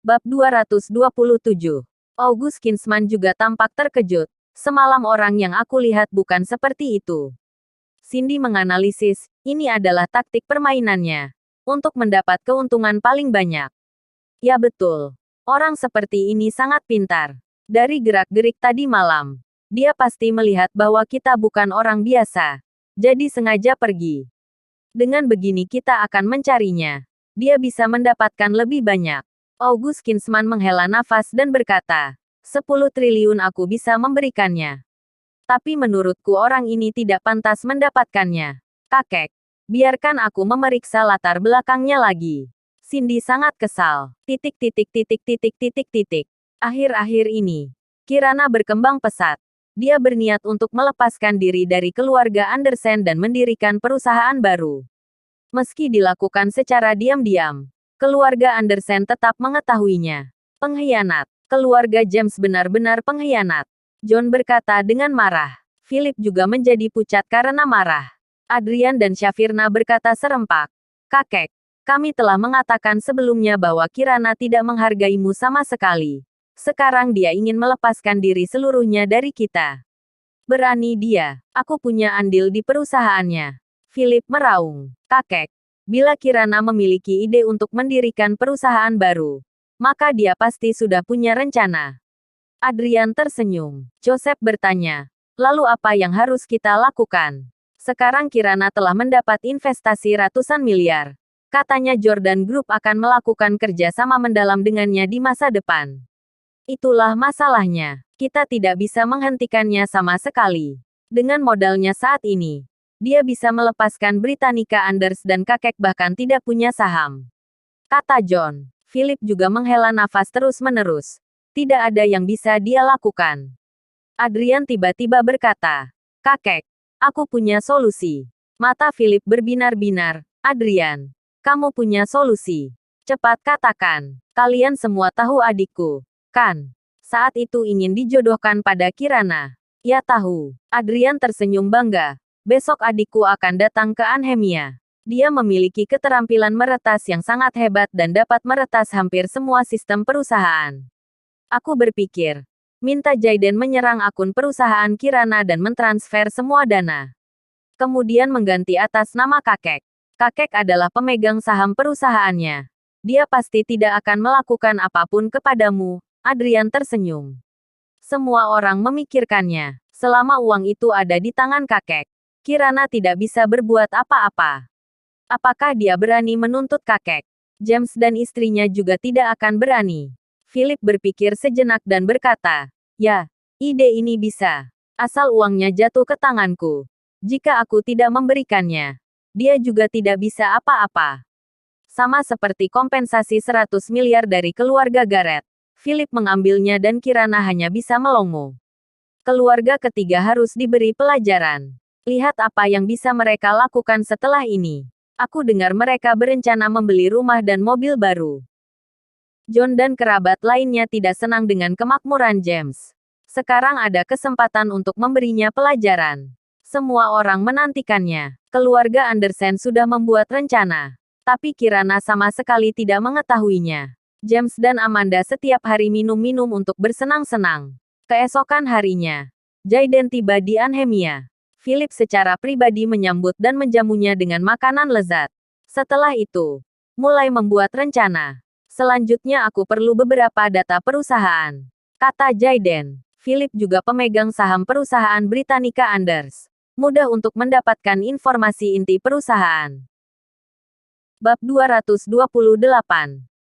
Bab 227. August Kinsman juga tampak terkejut. Semalam orang yang aku lihat bukan seperti itu. Cindy menganalisis, ini adalah taktik permainannya. Untuk mendapat keuntungan paling banyak. Ya betul. Orang seperti ini sangat pintar. Dari gerak-gerik tadi malam. Dia pasti melihat bahwa kita bukan orang biasa. Jadi sengaja pergi. Dengan begini kita akan mencarinya. Dia bisa mendapatkan lebih banyak. August Kinsman menghela nafas dan berkata, 10 triliun aku bisa memberikannya. Tapi menurutku orang ini tidak pantas mendapatkannya. Kakek, biarkan aku memeriksa latar belakangnya lagi. Cindy sangat kesal. Akhir-akhir ini, Kirana berkembang pesat. Dia berniat untuk melepaskan diri dari keluarga Andersen dan mendirikan perusahaan baru. Meski dilakukan secara diam-diam, keluarga Andersen tetap mengetahuinya. Pengkhianat. Keluarga James benar-benar pengkhianat. John berkata dengan marah. Philip juga menjadi pucat karena marah. Adrian dan Shafirna berkata serempak. Kakek, kami telah mengatakan sebelumnya bahwa Kirana tidak menghargaimu sama sekali. Sekarang dia ingin melepaskan diri seluruhnya dari kita. Berani dia. Aku punya andil di perusahaannya. Philip meraung. Kakek, bila Kirana memiliki ide untuk mendirikan perusahaan baru, maka dia pasti sudah punya rencana. Adrian tersenyum. Joseph bertanya, lalu apa yang harus kita lakukan? Sekarang Kirana telah mendapat investasi ratusan miliar. Katanya Jordan Group akan melakukan kerja sama mendalam dengannya di masa depan. Itulah masalahnya. Kita tidak bisa menghentikannya sama sekali. Dengan modalnya saat ini, dia bisa melepaskan Britannica Anders dan kakek bahkan tidak punya saham. Kata John. Philip juga menghela nafas terus-menerus. Tidak ada yang bisa dia lakukan. Adrian tiba-tiba berkata, kakek, aku punya solusi. Mata Philip berbinar-binar. Adrian, kamu punya solusi. Cepat katakan. Kalian semua tahu adikku, kan? Saat itu ingin dijodohkan pada Kirana. Ya tahu. Adrian tersenyum bangga. Besok adikku akan datang ke Anhemia. Dia memiliki keterampilan meretas yang sangat hebat dan dapat meretas hampir semua sistem perusahaan. Aku berpikir, minta Jaiden menyerang akun perusahaan Kirana dan mentransfer semua dana. Kemudian mengganti atas nama kakek. Kakek adalah pemegang saham perusahaannya. Dia pasti tidak akan melakukan apapun kepadamu. Adrian tersenyum. Semua orang memikirkannya. Selama uang itu ada di tangan kakek, Kirana tidak bisa berbuat apa-apa. Apakah dia berani menuntut kakek? James dan istrinya juga tidak akan berani. Philip berpikir sejenak dan berkata, ya, ide ini bisa. Asal uangnya jatuh ke tanganku. Jika aku tidak memberikannya, dia juga tidak bisa apa-apa. Sama seperti kompensasi 100 miliar dari keluarga Garrett. Philip mengambilnya dan Kirana hanya bisa melongo. Keluarga ketiga harus diberi pelajaran. Lihat apa yang bisa mereka lakukan setelah ini. Aku dengar mereka berencana membeli rumah dan mobil baru. John dan kerabat lainnya tidak senang dengan kemakmuran James. Sekarang ada kesempatan untuk memberinya pelajaran. Semua orang menantikannya. Keluarga Andersen sudah membuat rencana. Tapi Kirana sama sekali tidak mengetahuinya. James dan Amanda setiap hari minum-minum untuk bersenang-senang. Keesokan harinya, Jaiden tiba di Anhemia. Philip secara pribadi menyambut dan menjamunya dengan makanan lezat. Setelah itu, mulai membuat rencana. Selanjutnya aku perlu beberapa data perusahaan. Kata Jaiden. Philip juga pemegang saham perusahaan Britannica Anders. Mudah untuk mendapatkan informasi inti perusahaan. Bab 228.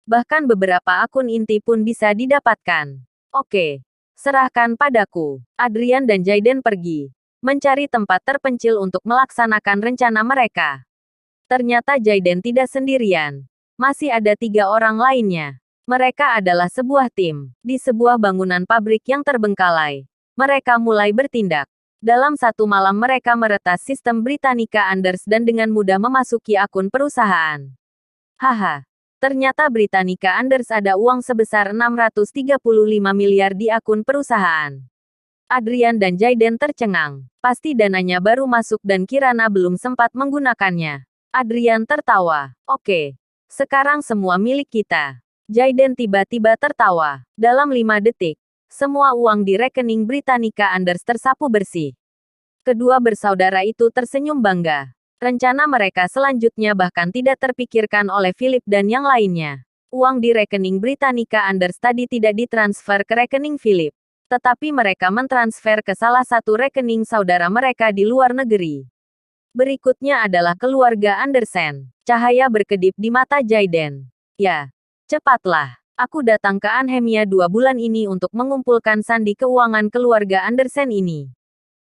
Bahkan beberapa akun inti pun bisa didapatkan. Oke. Serahkan padaku. Adrian dan Jaiden pergi. Mencari tempat terpencil untuk melaksanakan rencana mereka. Ternyata Jaiden tidak sendirian. Masih ada 3 orang lainnya. Mereka adalah sebuah tim. Di sebuah bangunan pabrik yang terbengkalai. Mereka mulai bertindak. Dalam satu malam mereka meretas sistem Britannica Anders dan dengan mudah memasuki akun perusahaan. Haha. Ternyata Britannica Anders ada uang sebesar 635 miliar di akun perusahaan. Adrian dan Jaiden tercengang. Pasti dananya baru masuk dan Kirana belum sempat menggunakannya. Adrian tertawa. Oke. Sekarang semua milik kita. Jaiden tiba-tiba tertawa. Dalam 5 detik, semua uang di rekening Britannica Anders tersapu bersih. Kedua bersaudara itu tersenyum bangga. Rencana mereka selanjutnya bahkan tidak terpikirkan oleh Philip dan yang lainnya. Uang di rekening Britannica Anders tadi tidak ditransfer ke rekening Philip, tetapi mereka mentransfer ke salah satu rekening saudara mereka di luar negeri. Berikutnya adalah keluarga Andersen. Cahaya berkedip di mata Jaiden. Ya, cepatlah. Aku datang ke Anhemia 2 bulan ini untuk mengumpulkan sandi keuangan keluarga Andersen ini.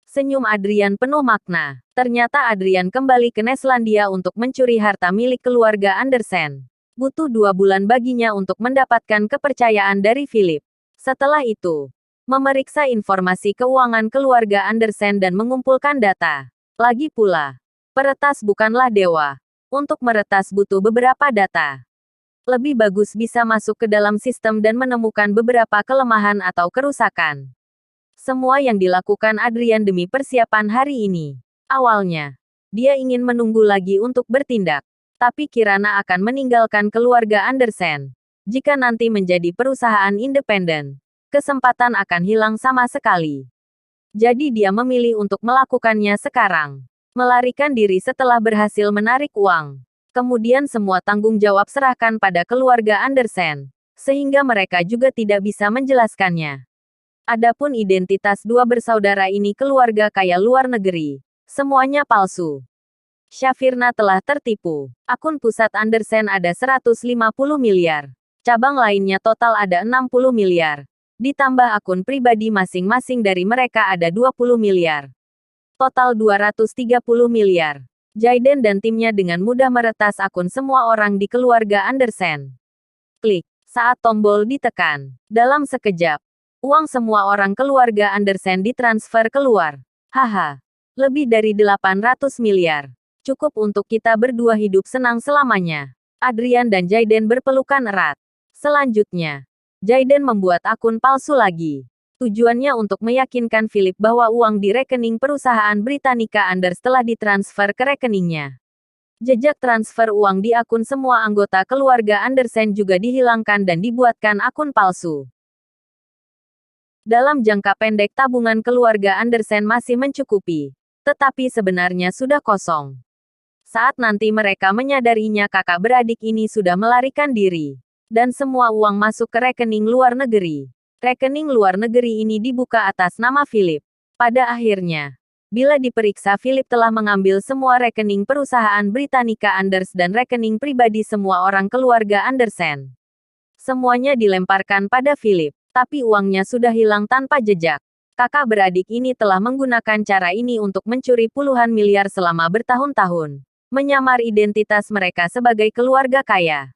Senyum Adrian penuh makna. Ternyata Adrian kembali ke Neslandia untuk mencuri harta milik keluarga Andersen. Butuh 2 bulan baginya untuk mendapatkan kepercayaan dari Philip. Setelah itu, memeriksa informasi keuangan keluarga Andersen dan mengumpulkan data. Lagi pula, peretas bukanlah dewa. Untuk meretas butuh beberapa data. Lebih bagus bisa masuk ke dalam sistem dan menemukan beberapa kelemahan atau kerusakan. Semua yang dilakukan Adrian demi persiapan hari ini. Awalnya, dia ingin menunggu lagi untuk bertindak. Tapi Kirana akan meninggalkan keluarga Andersen. Jika nanti menjadi perusahaan independen, kesempatan akan hilang sama sekali. Jadi dia memilih untuk melakukannya sekarang. Melarikan diri setelah berhasil menarik uang. Kemudian semua tanggung jawab serahkan pada keluarga Andersen, sehingga mereka juga tidak bisa menjelaskannya. Adapun identitas dua bersaudara ini keluarga kaya luar negeri. Semuanya palsu. Syafirna telah tertipu. Akun pusat Andersen ada 150 miliar. Cabang lainnya total ada 60 miliar. Ditambah akun pribadi masing-masing dari mereka ada 20 miliar. Total 230 miliar. Jaiden dan timnya dengan mudah meretas akun semua orang di keluarga Andersen. Klik. Saat tombol ditekan. Dalam sekejap, uang semua orang keluarga Andersen ditransfer keluar. Haha. Lebih dari 800 miliar. Cukup untuk kita berdua hidup senang selamanya. Adrian dan Jaiden berpelukan erat. Selanjutnya, Jaiden membuat akun palsu lagi. Tujuannya untuk meyakinkan Philip bahwa uang di rekening perusahaan Britannica Anders telah ditransfer ke rekeningnya. Jejak transfer uang di akun semua anggota keluarga Andersen juga dihilangkan dan dibuatkan akun palsu. Dalam jangka pendek tabungan keluarga Andersen masih mencukupi, tetapi sebenarnya sudah kosong. Saat nanti mereka menyadarinya kakak beradik ini sudah melarikan diri. Dan semua uang masuk ke rekening luar negeri. Rekening luar negeri ini dibuka atas nama Philip. Pada akhirnya, bila diperiksa Philip telah mengambil semua rekening perusahaan Britannica Anders dan rekening pribadi semua orang keluarga Andersen. Semuanya dilemparkan pada Philip, tapi uangnya sudah hilang tanpa jejak. Kakak beradik ini telah menggunakan cara ini untuk mencuri puluhan miliar selama bertahun-tahun. Menyamar identitas mereka sebagai keluarga kaya.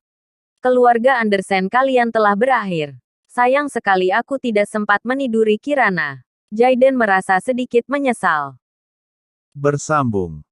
Keluarga Andersen kalian telah berakhir. Sayang sekali aku tidak sempat meniduri Kirana. Jaiden merasa sedikit menyesal. Bersambung.